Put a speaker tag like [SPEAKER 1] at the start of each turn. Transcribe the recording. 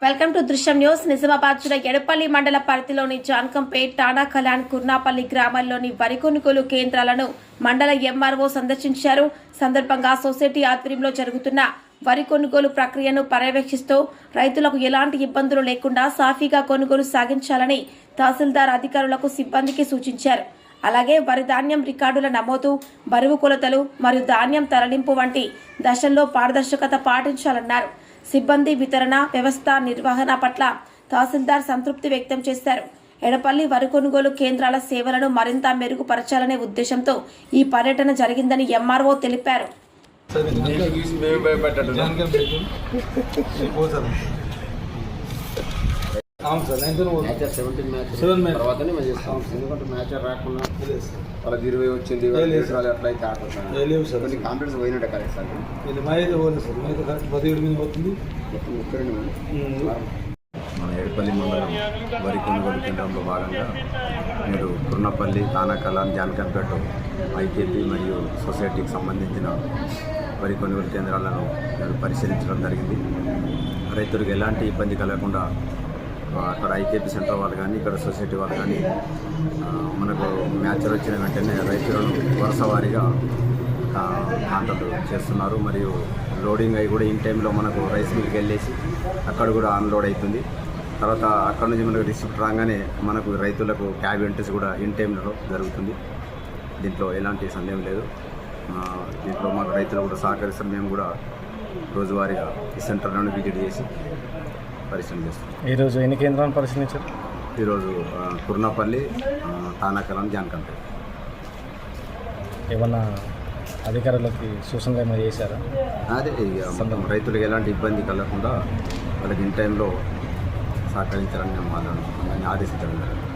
[SPEAKER 1] Welcome to దృశ్యం news. Nizamabad జిల్లా ఎడపల్లి మండల పరిధిలోని జాన్కంపేట్, టానా కలాన్, కుర్నాపల్లి గ్రామాల్లోని వరి కొనుగోలు కేంద్రాలను మండల ఎంఆర్ఓ సందర్శించారు. సందర్భంగా సొసైటీ ఆధ్వర్యంలో జరుగుతున్న వరి కొనుగోలు ప్రక్రియను పర్యవేక్షిస్తూ రైతులకు ఎలాంటి ఇబ్బందులు లేకుండా సాఫీగా కొనుగోలు సాగించాలని తహసీల్దార్ అధికారులకు, సిబ్బందికి సూచించారు. అలాగే వరి ధాన్యం రికార్డుల నమోదు, బరువు కొలతలు మరియు ధాన్యం తరలింపు వంటి దశల్లో పారదర్శకత పాటించాలన్నారు. సిబ్బంది వితరణ వ్యవస్థ నిర్వహణ పట్ల తహసీల్దార్ సంతృప్తి వ్యక్తం చేశారు. ఎడపల్లి వరి కొనుగోలు కేంద్రాల సేవలను మరింత మెరుగుపరచాలనే ఉద్దేశంతో ఈ పర్యటన జరిగిందని ఎంఆర్ఓ తెలిపారు.
[SPEAKER 2] అవును సార్, 17 మ్యాచ్ ఎందుకంటే మ్యాచ్ రాకుండా వాళ్ళకి 20 వచ్చింది అట్లా అయితే ఆటలు కాన్ఫిడెన్స్ పోయినట్టే కరెక్ట్ సార్. ఇది మైతే పోలేదు సార్, మైతే కరెక్ట్ 17 మీద పోతుంది.
[SPEAKER 3] మన ఏడుపల్లి మండలం వరి కొనుగోలు కేంద్రంలో భాగంగా నేడు కుర్నపల్లి, టానా కలాన్, జాన్కంపేట ఐకేపీ మరియు సొసైటీకి సంబంధించిన వరి కొనుగోలు కేంద్రాలను నేడు పరిశీలించడం జరిగింది. రైతులకు ఎలాంటి ఇబ్బంది కలగకుండా అక్కడ ఐకేపీ సెంటర్ వాళ్ళు కానీ, ఇక్కడ సొసైటీ వాళ్ళు కానీ మనకు మ్యాచర్ వచ్చిన వెంటనే రైతులను వరుస వారీగా కాంటాక్ట్ చేస్తున్నారు. మరియు లోడింగ్ అయి కూడా ఇన్ టైంలో మనకు రైస్ మిల్కి వెళ్ళేసి అక్కడ కూడా అన్లోడ్ అవుతుంది. తర్వాత అక్కడ నుంచి మనకు రిసిప్ట్ రాగానే మనకు రైతులకు క్యాబ్ ఎంట్రీస్ కూడా ఇన్ టైంలో జరుగుతుంది. దీంట్లో ఎలాంటి సందేహం లేదు. దీంట్లో మాకు రైతులు కూడా సహకరిస్తాం. మేము కూడా రోజువారీగా ఈ సెంటర్లను విజిట్ చేసి పరిశీలన చేస్తాం.
[SPEAKER 4] ఈరోజు ఎన్ని కేంద్రాలను పరిశీలించారు?
[SPEAKER 3] ఈరోజు కుర్నాపల్లి, టానా కలాన్, జాన్కంపేట.
[SPEAKER 4] ఏమన్నా అధికారులకి సూచనలు ఏమైనా చేశారా?
[SPEAKER 3] అదే ఇక రైతులకు ఎలాంటి ఇబ్బంది కలగకుండా వాళ్ళకి ఇన్ టైంలో సహకరించాలని మేము ఆదేశించడం జరిగింది.